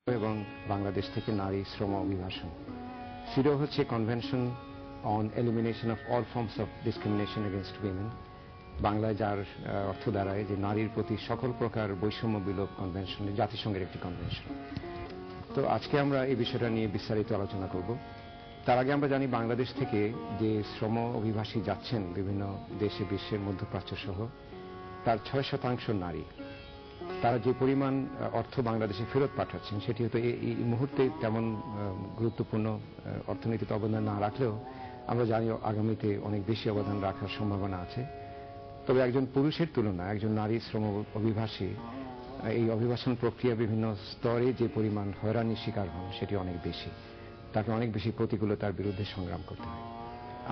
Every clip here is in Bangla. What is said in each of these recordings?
এবং বাংলাদেশ থেকে নারী শ্রম অভিবাসন। সিডো হচ্ছে convention on elimination of all forms of discrimination against women, বাংলায় যার অর্থ দাঁড়ায় যে নারীর প্রতি সকল প্রকার বৈষম্য বিলোপ কনভেনশন, জাতিসংঘের একটি কনভেনশন। তো আজকে আমরা এই বিষয়টা নিয়ে বিস্তারিত আলোচনা করব। তার আগে আমরা জানি বাংলাদেশ থেকে যে শ্রম অভিবাসী যাচ্ছেন বিভিন্ন দেশে, বিশ্বের মধ্যপ্রাচ্য সহ, তার 6% নারী। তারা যে পরিমাণ অর্থ বাংলাদেশে ফেরত পাঠাচ্ছেন সেটি হয়তো এই মুহূর্তে তেমন গুরুত্বপূর্ণ অর্থনীতিতে অবদান না রাখলেও আমরা জানি আগামীতে অনেক বেশি অবদান রাখার সম্ভাবনা আছে। তবে একজন পুরুষের তুলনায় একজন নারী শ্রম অভিবাসী এই অভিবাসন প্রক্রিয়া বিভিন্ন স্তরে যে পরিমাণ হয়রানির শিকার হন সেটি অনেক বেশি, তাকে অনেক বেশি প্রতিকূলতার বিরুদ্ধে সংগ্রাম করতে হয়।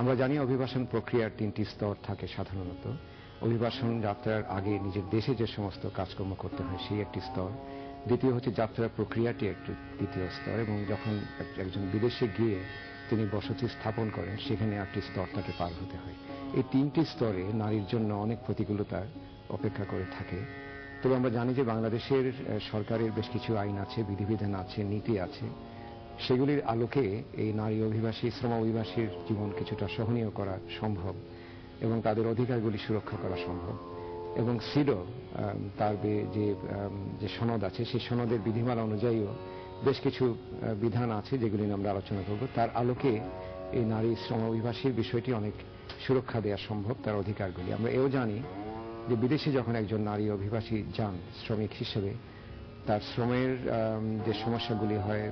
আমরা জানি অভিবাসন প্রক্রিয়ার 3টি স্তর থাকে সাধারণত। অভিবাসন যাত্রার আগে নিজের দেশে যে সমস্ত কাজকর্ম করতে হয় সেই একটি স্তর, দ্বিতীয় হচ্ছে যাত্রার প্রক্রিয়াটি একটি দ্বিতীয় স্তর, এবং যখন একজন বিদেশে গিয়ে তিনি বসতি স্থাপন করেন সেখানে একটি স্তর তাকে পার হতে হয়। এই 3টি স্তরে নারীর জন্য অনেক প্রতিকূলতার অপেক্ষা করে থাকে। তবে আমরা জানি যে বাংলাদেশের সরকারের বেশ কিছু আইন আছে, বিধিবিধান আছে, নীতি আছে, সেগুলির আলোকে এই নারী অভিবাসী শ্রম অভিবাসীর জীবন কিছুটা সহনীয় করা সম্ভব এবং তাদের অধিকারগুলি সুরক্ষা করা সম্ভব। এবং সিডো তার যে সনদ আছে সেই সনদের বিধিমালা অনুযায়ীও বেশ কিছু বিধান আছে যেগুলি নিয়ে আমরা আলোচনা করব। তার আলোকে এই নারী শ্রম অভিবাসীর বিষয়টি অনেক সুরক্ষা দেওয়া সম্ভব, তার অধিকারগুলি। আমরা এও জানি যে বিদেশে যখন একজন নারী অভিবাসী যান শ্রমিক হিসেবে, তার শ্রমের যে সমস্যাগুলি হয়,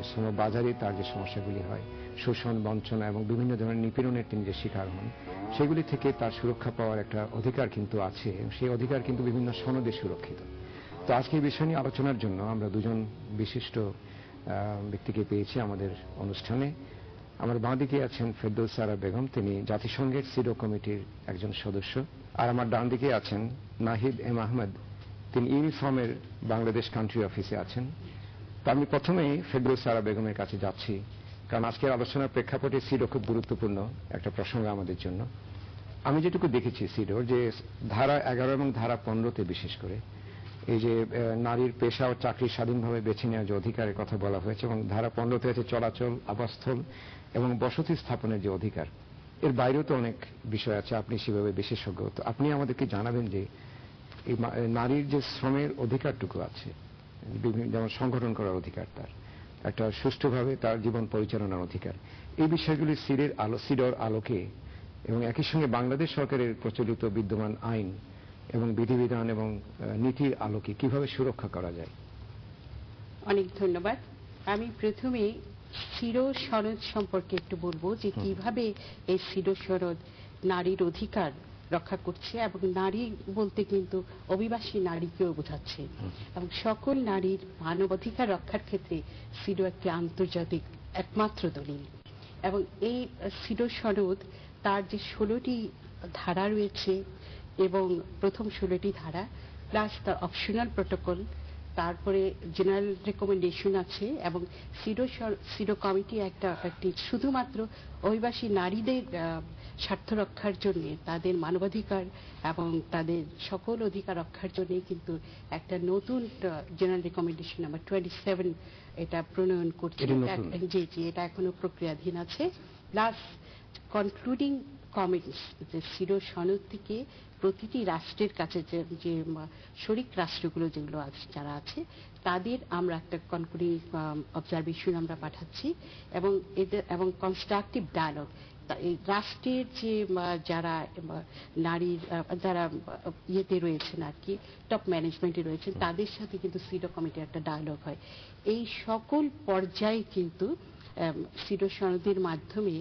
শ্রম বাজারে তার যে সমস্যাগুলি হয়, শোষণ, বঞ্চনা এবং বিভিন্ন ধরনের নিপীড়নের তিনি যে শিকার হন, সেগুলি থেকে তার সুরক্ষা পাওয়ার একটা অধিকার কিন্তু আছে। সেই অধিকার কিন্তু বিভিন্ন সনদে সুরক্ষিত। তো আজকে এই বিষয় নিয়ে আলোচনার জন্য আমরা দুজন বিশিষ্ট ব্যক্তিকে পেয়েছি আমাদের অনুষ্ঠানে। আমার বাঁদিকে আছেন ফেরদৌস আরা বেগম, তিনি জাতিসংঘের সিডো কমিটির একজন সদস্য। আর আমার ডান দিকে আছেন নাহিদ এম আহমেদ, তিনি ইউনিফর্মের বাংলাদেশ কান্ট্রি অফিসে আছেন। তো আমি প্রথমেই ফেরদৌস আরা বেগমের কাছে যাচ্ছি, কারণ আজকের আলোচনার প্রেক্ষাপটে সিডো খুব গুরুত্বপূর্ণ একটা প্রসঙ্গ আমাদের জন্য। আমি যেটুকু দেখেছি সিডোর যে ধারা 11 এবং ধারা 15তে বিশেষ করে এই যে নারীর পেশা ও চাকরি স্বাধীনভাবে বেছে নেওয়ার যে অধিকারের কথা বলা হয়েছে, এবং ধারা 15তে আছে চলাচল, আবাসস্থল এবং বসতি স্থাপনের যে অধিকার। এর বাইরেও তো অনেক বিষয় আছে, আপনি সেভাবে বিশেষজ্ঞ, তো আপনি আমাদেরকে জানাবেন যে এই নারীর যে শ্রমের অধিকারটুকু আছে, বিভিন্ন যেমন সংগঠন করার অধিকার, তার একটা সুষ্ঠুভাবে তার জীবন পরিচালনার অধিকার, এই বিষয়গুলি সিডোর আলোকে এবং একই সঙ্গে বাংলাদেশ সরকারের প্রচলিত বিদ্যমান আইন এবং বিধিবিধান এবং নীতির আলোকে কিভাবে সুরক্ষা করা যায়। অনেক ধন্যবাদ। আমি প্রথমে সিডো সনদ সম্পর্কে একটু বলবো যে কিভাবে এই সিডো সনদ নারীর অধিকার রক্ষা করছে, এবং নারী বলতে কিন্তু অভিবাসী নারীকেও বোঝাচ্ছে, এবং সকল নারীর মানবাধিকার রক্ষার ক্ষেত্রে সিডো একটি আন্তর্জাতিক একমাত্র দলিল। এবং এই সিডো সনদ তার যে 16টি ধারা রয়েছে, এবং প্রথম 16টি ধারা প্লাস তার অপশনাল প্রোটোকল, তারপরে জেনারেল রেকমেন্ডেশন আছে, এবং সিডো কমিটি একটি শুধুমাত্র অভিবাসী নারীদের স্বার্থ রক্ষার জন্য, তাদের মানবাধিকার এবং তাদের সকল অধিকার রক্ষার জন্য কিন্তু একটা নতুন জেনারেল রেকমেন্ডেশন নাম্বার 27 এটা প্রণয়ন করছে। জি, এটা এখনো প্রক্রিয়াধীন আছে। প্লাস কনক্লুডিং কমেন্টস, যে সিডো সনদ থেকে প্রতিটি রাষ্ট্রের কাছে যে শরিক রাষ্ট্রগুলো যেগুলো যারা আছে তাদের আমরা একটা কনক্লুডিং অবজারভেশন আমরা পাঠাচ্ছি, এবং কনস্ট্রাকটিভ ডায়ালগ এই রাষ্ট্রের যে যারা নারীর যারা ইয়েতে রয়েছেন আর কি, টপ ম্যানেজমেন্টে রয়েছেন, তাদের সাথে কিন্তু সিডো কমিটির একটা ডায়ালগ হয়। এই সকল পর্যায়ে কিন্তু সিডো সনদের মাধ্যমে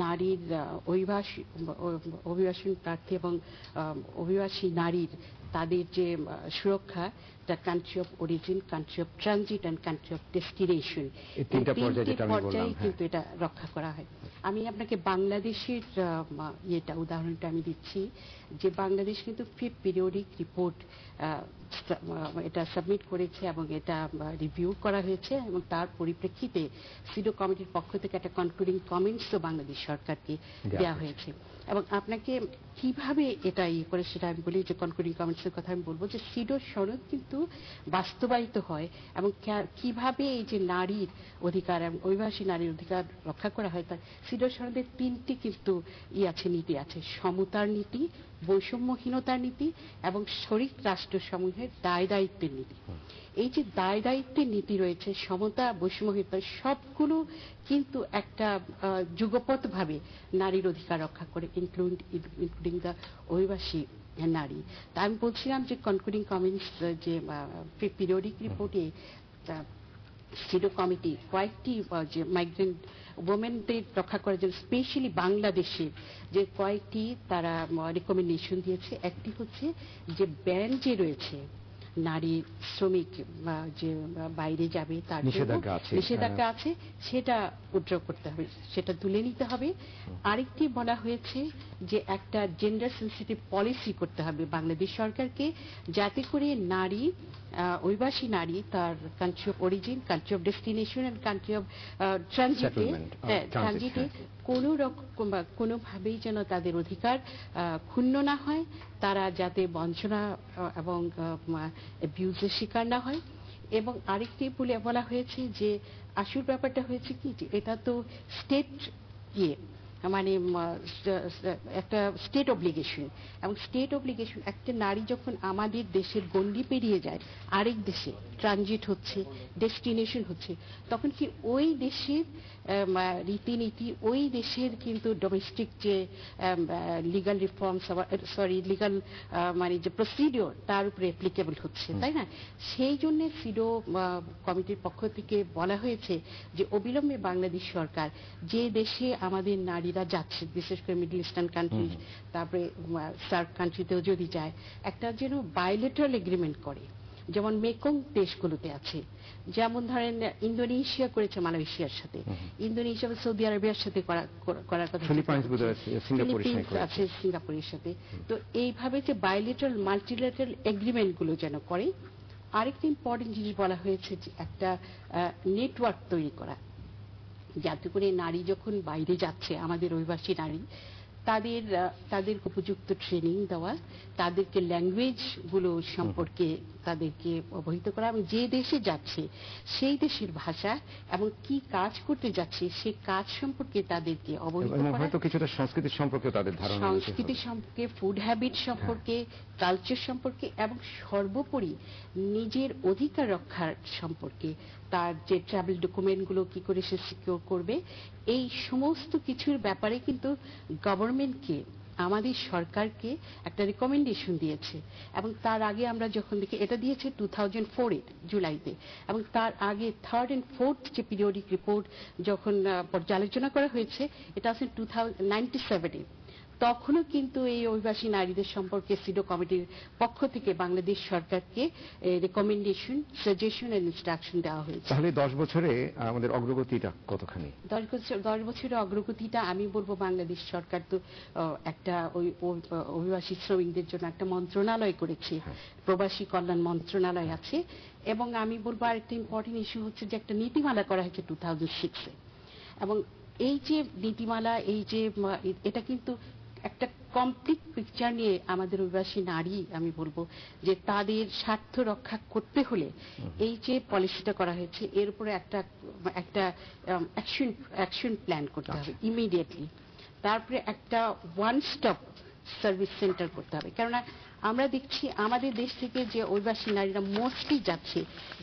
নারীর অভিবাসন প্রার্থী এবং অভিবাসী নারীর তাদের যে সুরক্ষা, the country of origin, country of transit and country of destination, এই 3টি পর্যায়ে কিন্তু এটা রক্ষা করা হয়। আমি আপনাকে বাংলাদেশের উদাহরণটা আমি দিচ্ছি, যে বাংলাদেশ কিন্তু 5th পিরিয়ডিক রিপোর্ট এটা সাবমিট করেছে এবং এটা রিভিউ করা হয়েছে, এবং তার পরিপ্রেক্ষিতে সিডো কমিটির পক্ষ থেকে একটা কনক্লুডিং কমেন্টসও বাংলাদেশ সরকারকে দেওয়া হয়েছে। এবং আপনাকে কিভাবে এটা করে সেটা আমি বলি যে কনক্লুডিং কমেন্টস পয়েন্টসের কথা আমি বলবো যে সিডো সনদ কিন্তু বাস্তবায়িত হয় এবং কিভাবে এই যে নারীর অধিকার এবং অভিবাসী নারীর অধিকার রক্ষা করা হয় তার সিডো সনদের তিনটি কিন্তু নীতি আছে: সমতার নীতি, বৈষম্যহীনতার নীতি এবং শরিক রাষ্ট্রসমূহের দায় দায়িত্বের নীতি। এই যে দায় দায়িত্বের নীতি রয়েছে, সমতা, বৈষম্যহীনতা, সবগুলো কিন্তু একটা যুগপৎভাবে নারীর অধিকার রক্ষা করে, ইনক্লুডিং দ্য অভিবাসী নারী। তা আমি বলছিলাম যে কনক্লুডিং কমেন্টস, যে পিরিয়ডিক রিপোর্টে সিডো কমিটি কয়েকটি যে মাইগ্রেন্ট ওমেনদের রক্ষা করার জন্য স্পেশালি বাংলাদেশে যে কয়েকটি তারা রেকমেন্ডেশন দিয়েছে। একটি হচ্ছে যে ব্যান যে রয়েছে নারী শ্রমিক যে বাইরে যাবে তার নিষেধাজ্ঞা আছে, সেটা উইথড্র করতে হবে, সেটা তুলে নিতে হবে। আরেকটি বলা হয়েছে যে একটা জেন্ডার সেনসিটিভ পলিসি করতে হবে বাংলাদেশ সরকারকে, যাতে করে নারী, অভিবাসী নারী তার country of origin, country of destination and country of ট্রানজিটে কোন রকম কোনোভাবেই যেন তাদের অধিকার ক্ষুণ্ণ না হয়, তারা যাতে বঞ্চনা এবং অ্যাবিউজের শিকার না হয়। এবং আরেকটি বলা হয়েছে যে আসল ব্যাপারটা হয়েছে কি, যে এটা তো স্টেট মানে একটা স্টেট অব্লিগেশন, এবং স্টেট অব্লিগেশন একটা নারী যখন আমাদের দেশের গণ্ডি পেরিয়ে যায় আরেক দেশে ট্রানজিট হচ্ছে, ডেস্টিনেশন হচ্ছে, তখন কি ওই দেশের রীতিনীতি, ওই দেশের কিন্তু ডোমেস্টিক যে লিগাল রিফর্মস, লিগাল মানে যে প্রসিডিওর তার উপরে অ্যাপ্লিকেবল হচ্ছে, তাই না? সেই জন্য সিডো কমিটির পক্ষ থেকে বলা হয়েছে যে অবিলম্বে বাংলাদেশ সরকার যে দেশে আমাদের নারীরা যাচ্ছে, বিশেষ করে মিডল ইস্টার্ন কান্ট্রি, তারপরে সার্ক কান্ট্রিতেও যদি যায়, একটা যেন বায়োলেটারাল এগ্রিমেন্ট করে, যেমন মেকং দেশগুলোতে আছে। যেমন ধরেন ইন্দোনেশিয়া করেছে মালয়েশিয়ার সাথে, ইন্দোনেশিয়া সৌদি আরবিয়ার সাথে করার কথা, আছে সিঙ্গাপুরের সাথে। তো এইভাবে যে বায়োলেটারাল মাল্টিলেটারাল এগ্রিমেন্ট গুলো যেন করে। আরেকটি ইম্পর্টেন্ট জিনিস বলা হয়েছে যে একটা নেটওয়ার্ক তৈরি করা, যাতে করে নারী যখন বাইরে যাচ্ছে, আমাদের অভিবাসী নারী, তাদের উপযুক্ত ট্রেনিং দেওয়া, তাদেরকে ল্যাঙ্গুয়েজ গুলো সম্পর্কে তাদেরকে অবহিত করা, এবং যে দেশে যাচ্ছে সেই দেশের ভাষা এবং কি কাজ করতে যাচ্ছে সেই কাজ সম্পর্কে তাদেরকে অবহিত করা, হয়তো কিছুটা সংস্কৃতি সম্পর্কে তাদের ধারণা, সংস্কৃতি সম্পর্কে, ফুড হ্যাবিট সম্পর্কে, কালচার সম্পর্কে, এবং সর্বোপরি নিজের অধিকার রক্ষার সম্পর্কে, তার যে ট্রাভেল ডকুমেন্টগুলো কি করে সে সিকিউর করবে, এই সমস্ত কিছুর ব্যাপারে কিন্তু গভর্নমেন্টকে, আমাদের সরকারকে একটা রিকমেন্ডেশন দিয়েছে। এবং তার আগে আমরা যখন দেখি, এটা দিয়েছে 2004 জুলাইতে, এবং তার আগে থার্ড এন্ড ফোর্থ যে পিরিয়ডিক রিপোর্ট যখন পর্যালোচনা করা হয়েছে, এটা আছে 1997-এ। তখনও কিন্তু এই অভিবাসী নারীদের সম্পর্কে সিডো কমিটির পক্ষ থেকে বাংলাদেশ সরকারকে রেকমেন্ডেশন, সাজেশন এন্ড ইনস্ট্রাকশন দেওয়া হয়েছে। তাহলে 10 বছরে আমাদের অগ্রগতিটা কতখানি? 10 বছরের অগ্রগতিটা আমি বলবো, বাংলাদেশ সরকার তো একটা ওই অভিবাসী শ্রমিকদের জন্য একটা মন্ত্রণালয় করেছে, প্রবাসী কল্যাণ মন্ত্রণালয় আছে। এবং আমি বলবো আরেকটা ইম্পর্টেন্ট ইস্যু হচ্ছে যে একটা নীতিমালা করা হয়েছে 2006-এ, এবং এই যে নীতিমালা, এই যে এটা কিন্তু একটা কমপ্লিট পিকচার নিয়ে আমাদের অভিবাসী নারী, আমি বলবো যে তাদের স্বার্থ রক্ষা করতে হলে এই যে পলিসিটা করা হয়েছে এর উপরে একটা অ্যাকশন প্ল্যান করতে হবে ইমিডিয়েটলি। তারপরে একটা ওয়ান স্টপ সার্ভিস সেন্টার করতে হবে, কেননা আমরা দেখছি আমাদের দেশ থেকে যে অভিবাসী নারীরা মোস্টলি যাচ্ছে,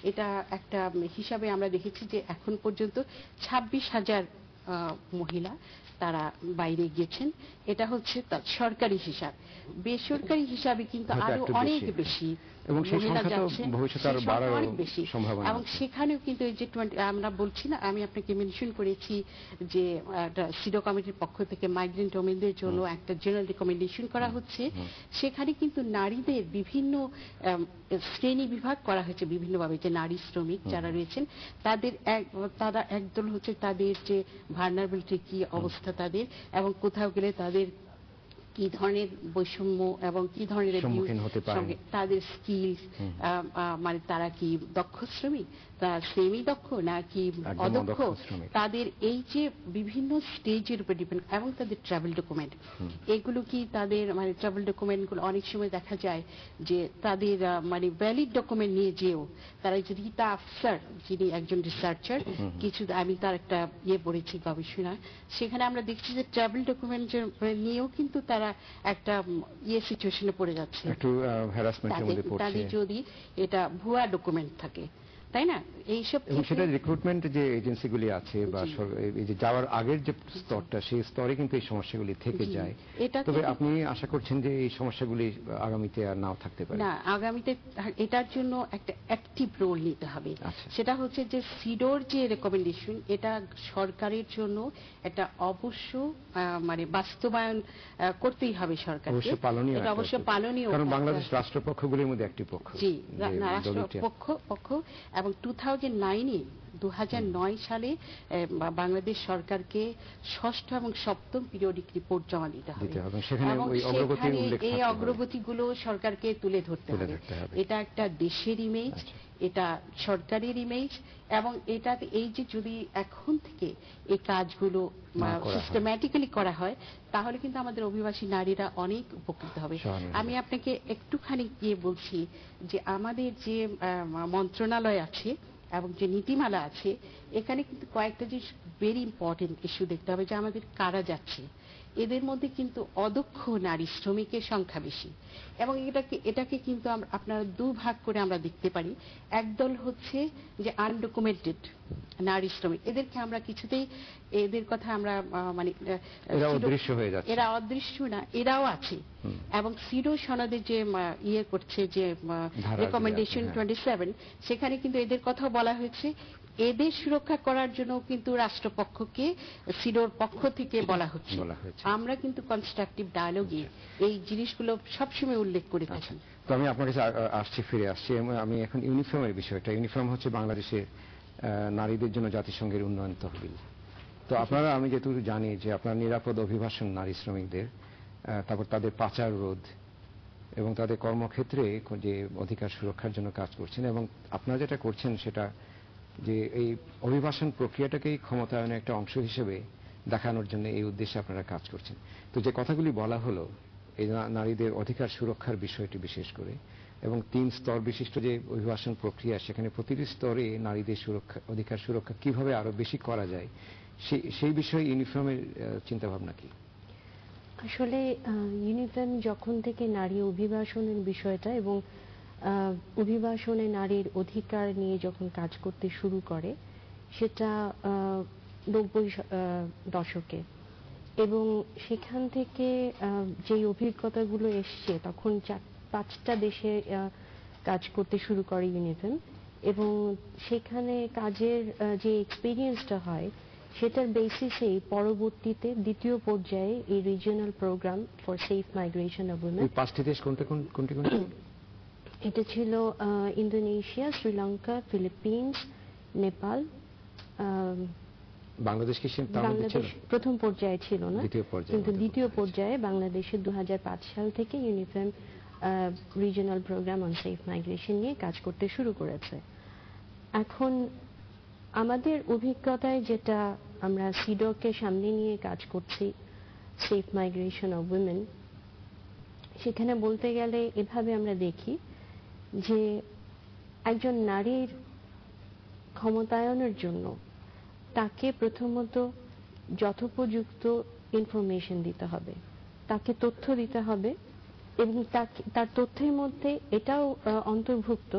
এটা একটা হিসাবে আমরা দেখেছি যে এখন পর্যন্ত 26,000 মহিলা তারা বাইরে গেছেন। এটা হচ্ছে তার সরকারি হিসাব। বেসরকারি হিসাবে কিন্তু আরো অনেক বেশি মহিলা যাচ্ছে, অনেক বেশি। এবং সেখানেও কিন্তু এই যে আমরা বলছি না, আমি আপনাকে মেনশন করেছি যে সিডো কমিটির পক্ষ থেকে মাইগ্রেন্ট ওমেনদের জন্য একটা জেনারেল রিকমেন্ডেশন করা হচ্ছে। সেখানে কিন্তু নারীদের বিভিন্ন শ্রেণী বিভাগ করা হয়েছে বিভিন্নভাবে, যে নারী শ্রমিক যারা রয়েছেন তারা একদল হচ্ছে তাদের যে ভালনারেবিলিটি কি অবস্থা তাদের, এবং কোথাও গেলে তাদের কি ধরনের বৈষম্য এবং কি ধরনের সম্মুখীন হতে পারেন। তাদের স্কিল, মানে তারা কি দক্ষ শ্রমিক, তারা সেমি দক্ষ নাকি একদম অদক্ষ, অদক্ষ শ্রমিক। তাদের এই যে বিভিন্ন স্টেজের উপর ডিপেন্ড, এবং তাদের ট্রাভেল ডকুমেন্ট, এগুলো কি তাদের মানে ট্রাভেল ডকুমেন্ট গুলো অনেক সময় দেখা যায় যে তাদের মানে ভ্যালিড ডকুমেন্ট নিয়ে যেও তারা যে রীতা আফসার যিনি একজন রিসার্চার, কিছু আমি তার একটা পড়েছি গবেষণা, সেখানে আমরা দেখছি যে ট্রাভেল ডকুমেন্ট নিয়েও কিন্তু তারা একটা সিচুয়েশনে পড়ে যাচ্ছে, একটু হ্যারাসমেন্টের মধ্যে পড়ছে তাদের যদি এটা ভুয়া ডকুমেন্ট থাকে, তাই না? এইসব এবং সেটা রিক্রুটমেন্ট যে এজেন্সিগুলি আছে বা এই যে যাওয়ার আগের যে স্তরটা, সেই স্তরে কিন্তু এই সমস্যাগুলি থেকে যায়। তবে আপনি আশা করছেন যে এই সমস্যাগুলি আগামীতে আর নাও থাকতে পারে? না, আগামীতে এটার জন্য একটা অ্যাক্টিভ রোল নিতে হবে। সেটা হচ্ছে যে সিডোর যে রেকমেন্ডেশন, এটা সরকারের জন্য একটা অবশ্য মানে বাস্তবায়ন করতেই হবে সরকারকে, অবশ্য পালনীয়, এটা অবশ্য পালনীয়, কারণ বাংলাদেশ রাষ্ট্রপক্ষগুলির মধ্যে একটি পক্ষ। জি, রাষ্ট্রপক্ষ, এবং 2009 সালে বাংলাদেশ সরকারকে ষষ্ঠ এবং সপ্তম পিরিয়ডিক রিপোর্ট জমা দিতে হবে এবং সেখানে এই অগ্রগতিগুলো সরকারকে তুলে ধরতে হবে। এটা একটা দেশের ইমেজ, এটা সরকারের ইমেজ, এবং এটা এই যে যদি এখন থেকে এই কাজগুলো সিস্টেম্যাটিক্যালি করা হয় তাহলে কিন্তু আমাদের অভিবাসী নারীরা অনেক উপকৃত হবে। আমি আপনাকে একটুখানি গিয়ে বলছি যে আমাদের যে মন্ত্রণালয় আছে এবং যে নীতিমালা আছে, এখানে কিন্তু কয়েকটা জিনিস ভেরি ইম্পর্টেন্ট ইস্যু দেখতে হবে, যে আমাদের কারা যাচ্ছে, এদের মধ্যে কিন্তু অদক্ষ নারী শ্রমিকের সংখ্যা বেশি, এবং এটাকে কিন্তু আপনারা দুভাগ করে আমরা দেখতে পারি। একদল হচ্ছে যে আনডকুমেন্টেড নারী শ্রমিক, এদেরকে আমরা কিছুতেই, এদের কথা আমরা মানে এরা অদৃশ্য না, এরাও আছে, এবং সিডো সনদে যে করছে যে রেকমেন্ডেশন 27, সেখানে কিন্তু এদের কথাও বলা হয়েছে। এদের সুরক্ষা করার জন্য কিন্তু রাষ্ট্রপক্ষকে সিডোর পক্ষ থেকে বলা হচ্ছে। আমরা কিন্তু কনস্ট্রাকটিভ ডায়ালগে এই জিনিসগুলো সবসময় উল্লেখ করে থাকি। তো আমি আপনার কাছে ফিরে আসছি। আমি এখন ইউনিফর্মের বিষয়টা, ইউনিফর্ম হচ্ছে বাংলাদেশের নারীদের জন্য জাতিসংঘের উন্নয়ন তহবিল। তো আপনারা, আমি যেটুকু জানি যে আপনার নিরাপদ অভিবাসন নারী শ্রমিকদের, তারপর তাদের পাচার রোধ এবং তাদের কর্মক্ষেত্রে যে অধিকার সুরক্ষার জন্য কাজ করছেন, এবং আপনারা যেটা করছেন সেটা যে এই অভিবাসন প্রক্রিয়াটাকেই ক্ষমতায়নের একটা অংশ হিসেবে দেখানোর জন্য এই উদ্দেশ্যে আপনারা কাজ করছেন। তো যে কথাগুলি বলা হলো, এই নারীদের অধিকার সুরক্ষার বিষয়টি বিশেষ করে, এবং 3 স্তর বিশিষ্ট যে অভিবাসন প্রক্রিয়া, সেখানে প্রতিটি স্তরে নারীদের সুরক্ষা, অধিকার সুরক্ষা কিভাবে আরো বেশি করা যায়, সেই বিষয়ে ইউনিফর্মের চিন্তা ভাবনা কি? আসলে ইউনিফর্ম যখন থেকে নারী অভিবাসনের বিষয়টা এবং অভিবাসনে নারীর অধিকার নিয়ে যখন কাজ করতে শুরু করে, সেটা 90 দশকে, এবং সেখান থেকে যে অভিজ্ঞতাগুলো এসছে, তখন 4-5টা দেশে কাজ করতে শুরু করে ইউনিফর্ম, এবং সেখানে কাজের যে এক্সপিরিয়েন্সটা হয় সেটার বেসিসেই পরবর্তীতে দ্বিতীয় পর্যায়ে এই regional program for safe migration of women. 5টি দেশ কোনটি? এটা ছিল ইন্দোনেশিয়া, শ্রীলঙ্কা, ফিলিপিন্স, নেপাল। বাংলাদেশ কি বাংলাদেশ প্রথম পর্যায়ে ছিল না, কিন্তু দ্বিতীয় পর্যায়ে বাংলাদেশে 2005 সাল থেকে uniform regional program on safe migration নিয়ে কাজ করতে শুরু করেছে। এখন আমাদের অভিজ্ঞতায় যেটা, আমরা সিডোকে সামনে নিয়ে কাজ করছি, সেফ মাইগ্রেশন অফ উইমেন, সেখানে বলতে গেলে এভাবে আমরা দেখি যে একজন নারীর ক্ষমতায়নের জন্য তাকে প্রথমত যথোপযুক্ত ইনফরমেশন দিতে হবে, তাকে তথ্য দিতে হবে, এবং তার তথ্যের মধ্যে এটাও অন্তর্ভুক্ত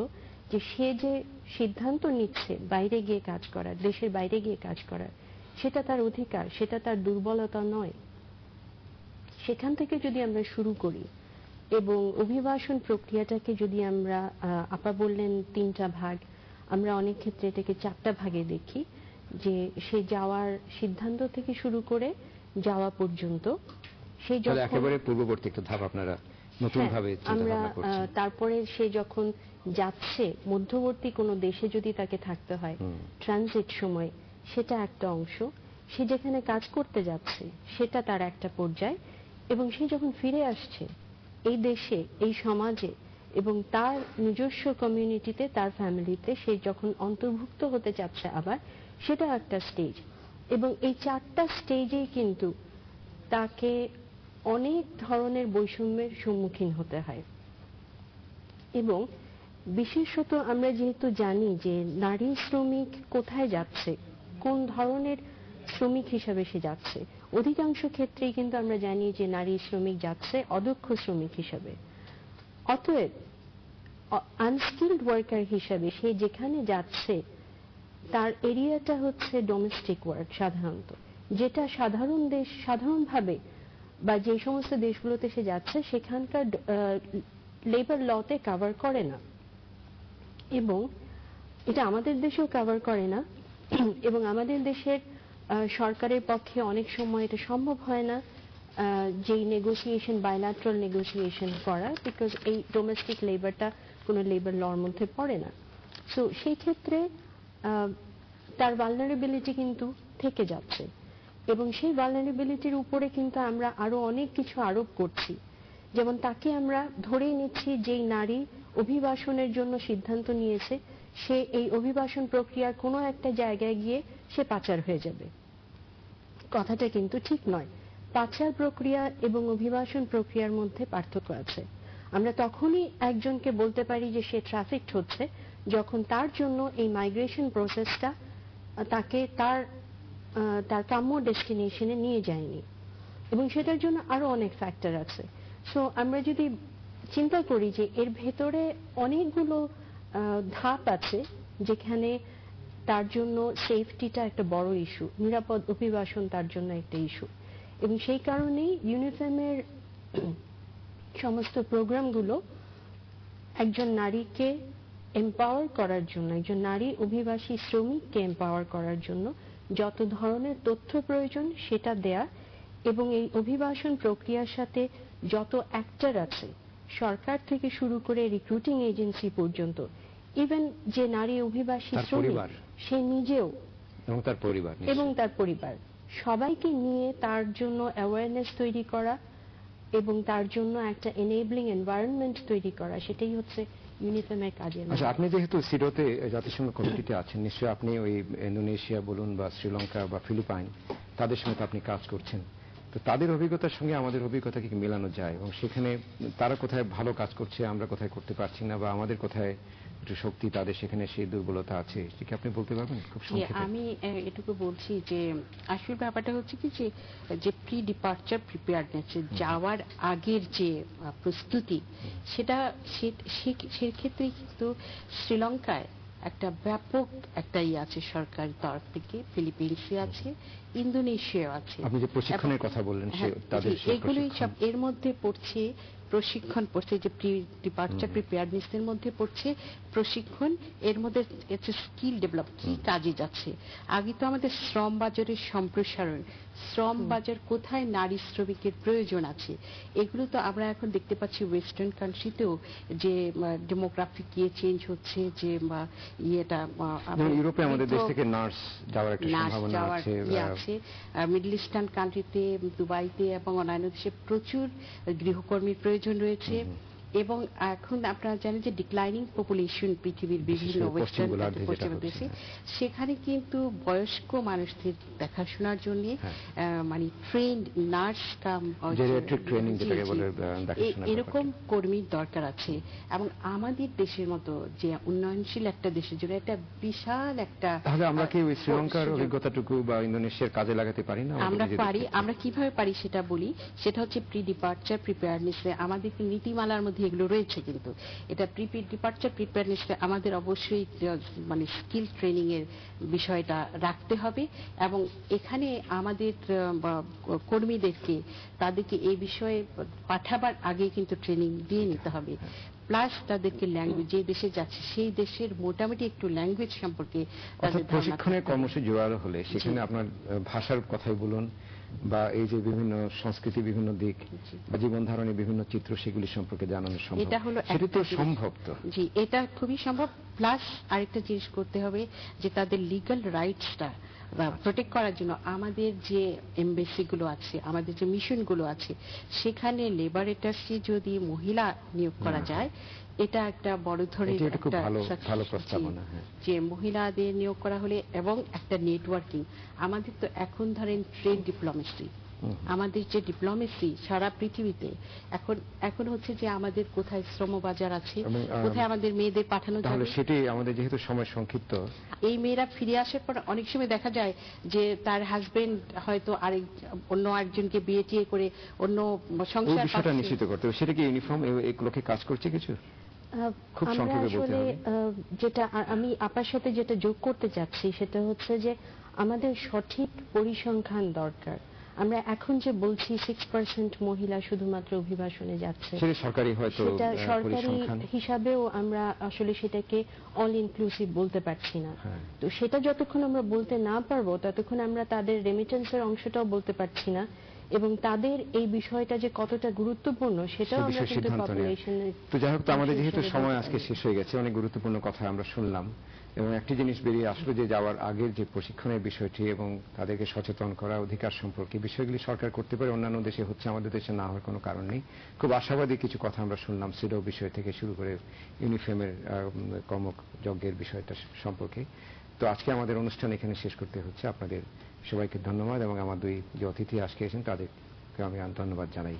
যে সে যে সিদ্ধান্ত নিচ্ছে বাইরে গিয়ে কাজ করার, দেশের বাইরে গিয়ে কাজ করার, সেটা তার অধিকার, সেটা তার দুর্বলতা নয়। সেখান থেকে যদি আমরা শুরু করি, এবং অভিবাসন প্রক্রিয়াটাকে যদি আমরা, আপা বললেন 3টা ভাগ, আমরা অনেক ক্ষেত্রে এটাকে 4টা ভাগে দেখি, যে সে যাওয়ার সিদ্ধান্ত থেকে শুরু করে যাওয়া পর্যন্ত, সে যখন একেবারে পূর্ববর্তী একটা ধাপ আপনারা নতুন ভাবে চিন্তা ভাবনা করছেন। তারপরে সে যখন যাচ্ছে, মধ্যবর্তী কোনো দেশে যদি তাকে থাকতে হয়, ট্রানজিট সময়, সেটা একটা অংশ। সে যেখানে কাজ করতে যাচ্ছে সেটা তার একটা পর্যায়, এবং সে যখন ফিরে আসছে এই দেশে, এই সমাজে এবং তার নিজস্ব কমিউনিটিতে, তার ফ্যামিলিতে সে যখন অন্তর্ভুক্ত হতে চাচ্ছে আবার, সেটা একটা স্টেজ। এবং এই 4টা স্টেজেই কিন্তু তাকে অনেক ধরনের বৈষম্যের সম্মুখীন হতে হয়। এবং বিশেষত আমরা যেহেতু জানি যে নারী শ্রমিক কোথায় যাচ্ছে, কোন ধরনের শ্রমিক হিসাবে সে যাচ্ছে, অধিকাংশ ক্ষেত্রেই কিন্তু আমরা জানি যে নারী শ্রমিক যাচ্ছে অদক্ষ শ্রমিক হিসাবে। অতএব আনস্কিলড ওয়ার্কার হিসাবে সে যেখানে যাচ্ছে তার এরিয়াটা হচ্ছে ডোমেস্টিক ওয়ার্ক সাধারণত, যেটা সাধারণভাবে বা যে সমস্ত দেশগুলোতে সে যাচ্ছে সেখানকার লেবার লতে কভার করে না, এবং এটা আমাদের দেশেও কভার করে না। এবং আমাদের দেশের সরকারের পক্ষে অনেক সময় এটা সম্ভব হয় না যেই নেগোসিয়েশন, বাইল্যাটারাল নেগোসিয়েশন করা, বিকজ এই ডোমেস্টিক লেবারটা কোনো লেবার লর মধ্যে পড়ে না। সো সেই ক্ষেত্রে তার ভালনারেবিলিটি কিন্তু থেকে যাচ্ছে, এবং সেই ভালনারেবিলিটির উপরে কিন্তু আমরা আরো অনেক কিছু আরোপ করছি। যেমন তাকে আমরা ধরেই নিচ্ছি যেই নারী অভিবাসনের জন্য সিদ্ধান্ত নিয়েছে সে এই অভিবাসন প্রক্রিয়ার কোনো একটা জায়গায় গিয়ে সে পাচার হয়ে যাবে। কথাটা কিন্তু ঠিক নয়। পাচার প্রক্রিয়া এবং অভিবাসন প্রক্রিয়ার মধ্যে পার্থক্য আছে। আমরা তখনই একজনকে বলতে পারি যে সে ট্রাফিকড হচ্ছে যখন তার জন্য এই মাইগ্রেশন প্রসেসটা তাকে তার কাম্য ডেস্টিনেশনে নিয়ে যায়নি, এবং সেটার জন্য আরো অনেক ফ্যাক্টর আছে। সো আমরা যদি চিন্তা করি যে এর ভেতরে অনেকগুলো ধাপ আছে যেখানে তার জন্য সেফটিটা একটা বড় ইস্যু, নিরাপদ অভিবাসন তার জন্য একটা ইস্যু, এবং সেই কারণেই ইউনিফেমের সমস্ত প্রোগ্রামগুলো একজন নারীকে এম্পাওয়ার করার জন্য, একজন নারী অভিবাসী শ্রমিককে এম্পাওয়ার করার জন্য যত ধরনের তথ্য প্রয়োজন সেটা দেয়া, এবং এই অভিবাসন প্রক্রিয়ার সাথে যত অ্যাক্টর আছে সরকার থেকে শুরু করে রিক্রুটিং এজেন্সি পর্যন্ত, ইভেন যে নারী অভিবাসী শ্রমিক সে নিজেও এবং তার পরিবার সবাইকে নিয়ে তার জন্য অ্যাওয়ারনেস তৈরি করা এবং তার জন্য একটা এনেবলিং এনভায়রনমেন্ট তৈরি করা, সেটাই হচ্ছে ইউনিফেমের কাজের। আচ্ছা, আপনি যেহেতু সিডোতে জাতিসংঘ কমিটিতে আছেন, নিশ্চয়ই আপনি ওই ইন্দোনেশিয়া বলুন বা শ্রীলঙ্কা বা ফিলিপাইন, তাদের সঙ্গে তো আপনি কাজ করছেন। তো তাদের অভিজ্ঞতার সঙ্গে আমাদের অভিজ্ঞতাকে কি মেলানো যায়, এবং সেখানে তারা কোথায় ভালো কাজ করছে, আমরা কোথায় করতে পারছি না, বা আমাদের কোথায় একটু শক্তি, তাদের সেখানে সেই দুর্বলতা আছে, কি আপনি বলতে পারবেন খুব সংক্ষেপে? আমি এটুকু বলছি যে আসল ব্যাপারটা হচ্ছে কি যে প্রি ডিপার্চার প্রিপেয়ারনেস, যাওয়ার আগের যে প্রস্তুতি, সেটা সেক্ষেত্রে কিন্তু শ্রীলঙ্কায় একটা ব্যাপক একটা আছে সরকারের তরফ থেকে, ফিলিপিন্সে আছে, ইন্দোনেশিয়া আছে। আপনি যে প্রশিক্ষণের কথা বললেন, এগুলোই সব এর মধ্যে পড়ছে, প্রশিক্ষণ পড়ছে, যে প্রি ডিপার্চার প্রিপেয়ারনেস এর মধ্যে পড়ছে প্রশিক্ষণ, এর মধ্যে স্কিল ডেভেলপ, কি কাজে যাচ্ছে। আগে তো আমাদের শ্রম বাজারের সম্প্রসারণ, শ্রম বাজার কোথায় নারী শ্রমিকের প্রয়োজন আছে, এগুলো তো আমরা এখন দেখতে পাচ্ছি ওয়েস্টার্ন কান্ট্রিতেও, যে ডেমোগ্রাফিক চেঞ্জ হচ্ছে, যে ইয়েটা ইউরোপে আমাদের দেশ থেকে নার্স যাওয়ার একটা সম্ভাবনা আছে, মিডল ইস্টার্ন কান্ট্রিতে, দুবাইতে এবং অন্যান্য দেশে প্রচুর গৃহকর্মীর প্রয়োজন রয়েছে। এবং এখন আপনারা জানেন যে ডিক্লাইনিং পপুলেশন পৃথিবীর বিভিন্ন ওয়েস্টার্ন পশ্চিম দেশে, সেখানে কিন্তু বয়স্ক মানুষদের দেখাশোনার জন্য মানে ট্রেন্ড নার্স কাম এরকম কর্মীর দরকার আছে। এবং আমাদের দেশের মতো যে উন্নয়নশীল একটা দেশের জন্য একটা বিশাল একটা, তাহলে আমরা কি ওই শ্রীলঙ্কার অভিজ্ঞতাটুকু বা ইন্দোনেশিয়ার কাজে লাগাতে পারি না? আমরা পারি। আমরা কিভাবে পারি সেটা বলি। সেটা হচ্ছে প্রি ডিপার্চার প্রিপেয়ারনেসে আমাদের নীতিমালার মধ্যে এগুলো রয়েছে, কিন্তু এটা প্রি ডিপার্চার প্রিপেয়ারনেসে আমাদের অবশ্যই মানে স্কিল ট্রেনিং এর বিষয়টা রাখতে হবে, এবং এখানে আমাদের কর্মীদেরকে তাদেরকে এই বিষয়ে পাঠাবার আগে কিন্তু ট্রেনিং দিয়ে নিতে হবে। প্লাস তাদেরকে ল্যাঙ্গুয়েজ, যে দেশে যাচ্ছে সেই দেশের মোটামুটি একটু ল্যাঙ্গুয়েজ সম্পর্কে প্রশিক্ষণের কর্মসূচি জোরালো হলে সেখানে আপনার ভাষার কথাই বলুন বা এই যে বিভিন্ন সংস্কৃতি, বিভিন্ন দিক বা জীবন ধারণের বিভিন্ন চিত্র, সেগুলি সম্পর্কে জানানো সম্ভব। সেটা তো সম্ভব। তো জি, এটা খুবই সম্ভব। প্লাস আরেকটা জিনিস করতে হবে যে তাদের লিগ্যাল রাইটসটা প্রোটেক্ট করার জন্য আমাদের যে এমবেসিগুলো আছে, আমাদের যে মিশনগুলো আছে, সেখানে লেবারেটার্সকে যদি মহিলা নিয়োগ করা যায়, এটা একটা বড় ধরনের এটা খুব ভালো success, প্রস্তাবনা। হ্যাঁ, যে মহিলাদের নিয়োগ করা হলে, এবং একটা নেটওয়ার্কিং। আমাদের তো এখন ধরেন ট্রেড ডিপ্লোমেসি, আমাদের যে ডিপ্লোমেসি সারা পৃথিবীতে এখন হচ্ছে যে আমাদের কোথায় শ্রমবাজার আছে, কোথায় আমাদের মেয়েদের পাঠানো তাহলে যাবে। সেটি আমাদের যেহেতু সময় সংক্ষিপ্ত, এই মেয়েরা ফিরে আসার পর অনেক সময় দেখা যায় যে তার হাজবেন্ড হয়তো অন্য একজনকে বিয়ে টিয়ে করে অন্য ওই সংসার বিষয়টা পাচ্ছে। নিশ্চিত করতে হবে। সেটা কি ইউনিফর্ম এগুলোকে কাজ করছে কিছু? খুব আমরা সংক্ষেপে বলতে আসলে হবে। যেটা আমি আপনার সাথে যেটা যোগ করতে চাচ্ছি সেটা হচ্ছে যে আমাদের সঠিক পরিসংখ্যান দরকার। আমরা এখন যে বলছি 6% মহিলা শুধুমাত্র অভিবাসনে যাচ্ছে, সেটা সরকারি হয়তো সেটা সরকারি পরিসংখ্যান। হিসাবেও আমরা আসলে সেটাকে অল ইনক্লুসিভ বলতে পারছি না। হ্যাঁ। তো সেটা যতক্ষণ আমরা বলতে না পারবো ততক্ষণ আমরা তাদের রেমিটেন্সের অংশটাও বলতে পারছি না, এবং তাদের এই বিষয়টা যে কতটা গুরুত্বপূর্ণ সেটাও সে আমরা বিষয়ে কিন্তু সিদ্ধান্ত নেওয়া। পপুলেশনের। তো যাই হোক, তো আমাদের যেহেতু সময় আজকে শেষ হয়ে গেছে, অনেক গুরুত্বপূর্ণ কথা আমরা শুনলাম, এবং একটি জিনিস বেরিয়ে আসলো যে যাওয়ার আগের যে প্রশিক্ষণের বিষয়টি এবং তাদেরকে সচেতন করা অধিকার সম্পর্কে বিষয়গুলি সরকার করতে পারে, অন্যান্য দেশে হচ্ছে, আমাদের দেশে না হওয়ার কোনো কারণ নেই। খুব আশাবাদী কিছু কথা আমরা শুনলাম সিডো বিষয় থেকে শুরু করে ইউনিফর্মের কর্মযজ্ঞের বিষয়টা সম্পর্কে। তো আজকে আমাদের অনুষ্ঠান এখানে শেষ করতে হচ্ছে। আপনাদের সবাইকে ধন্যবাদ, এবং আমার দুই যে অতিথি আজকে এসেছেন তাদেরকে আমি ধন্যবাদ জানাই।